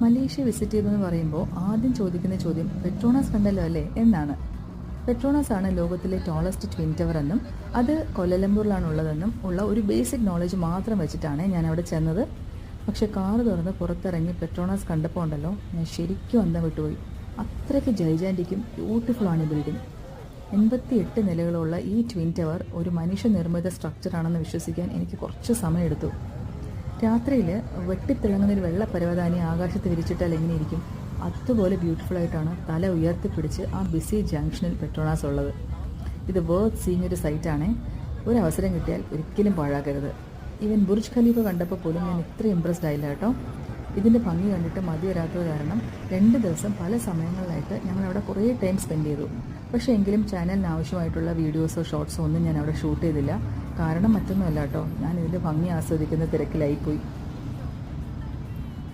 Malaysia visit ചെയ്തെന്ന് പറയുമ്പോൾ ആദ്യം ചോദിക്കുന്ന ചോദ്യം പെട്രോണാസ് കണ്ടല്ലോ അല്ലേ എന്നാണ്. പെട്രോണാസ് ആണ് ലോകത്തിലെ ടോളസ്റ്റ് ട്വിൻ ടവർ എന്നും അത് കൊല്ലലംപൂരിലാണ് ഉള്ളതെന്നും ഉള്ള ഒരു ബേസിക് നോളജ് മാത്രം വെച്ചിട്ടാണ് ഞാൻ അവിടെ ചെന്നത്. പക്ഷെ കാറ് തുറന്ന് പുറത്തിറങ്ങി പെട്രോണാസ് കണ്ടപ്പോൾ ഉണ്ടല്ലോ, ഞാൻ ശരിക്കും അന്തം വിട്ടുപോയി. അത്രയ്ക്ക് ജൈജാൻറ്റിക്കും ബ്യൂട്ടിഫുള്ളാണ് ഈ ബിൽഡിംഗ്. 88 നിലകളുള്ള ഈ ട്വിൻ ടവർ ഒരു മനുഷ്യനിർമ്മിത സ്ട്രക്ചറാണെന്ന് വിശ്വസിക്കാൻ എനിക്ക് കുറച്ച് സമയമെടുത്തു. രാത്രിയിൽ വെട്ടിത്തിളങ്ങുന്ന ഒരു വെള്ള പരവതാനി ആകാശത്ത് വിരിച്ചിട്ടാൽ എങ്ങനെയിരിക്കും, അതുപോലെ ബ്യൂട്ടിഫുള്ളായിട്ടാണ് തല ഉയർത്തിപ്പിടിച്ച് ആ ബിസി ജംഗ്ഷനിൽ പെട്രോണാസ് ഉള്ളത്. ഇത് വേർത്ത് സീയിങ് ഒരു സൈറ്റാണേ. ഒരവസരം കിട്ടിയാൽ ഒരിക്കലും പാഴാക്കരുത്. ഈവൻ ബുർജ് ഖലീഫ കണ്ടപ്പോൾ പോലും ഞാൻ ഇത്ര ഇമ്പ്രസ്ഡ് ആയില്ല കേട്ടോ. ഇതിൻ്റെ ഭംഗി കണ്ടിട്ട് മതി വരാത്തത് കാരണം 2 ദിവസം പല സമയങ്ങളിലായിട്ട് ഞങ്ങളവിടെ കുറേ ടൈം സ്പെൻഡ് ചെയ്തു. പക്ഷേ എങ്കിലും ചാനലിന് ആവശ്യമായിട്ടുള്ള വീഡിയോസോ ഷോർട്സോ ഒന്നും ഞാൻ അവിടെ ഷൂട്ട് ചെയ്തില്ല. കാരണം മറ്റൊന്നുമല്ല കേട്ടോ, ഞാൻ ഇതിൻ്റെ ഭംഗി ആസ്വദിക്കുന്ന തിരക്കിലായിപ്പോയി.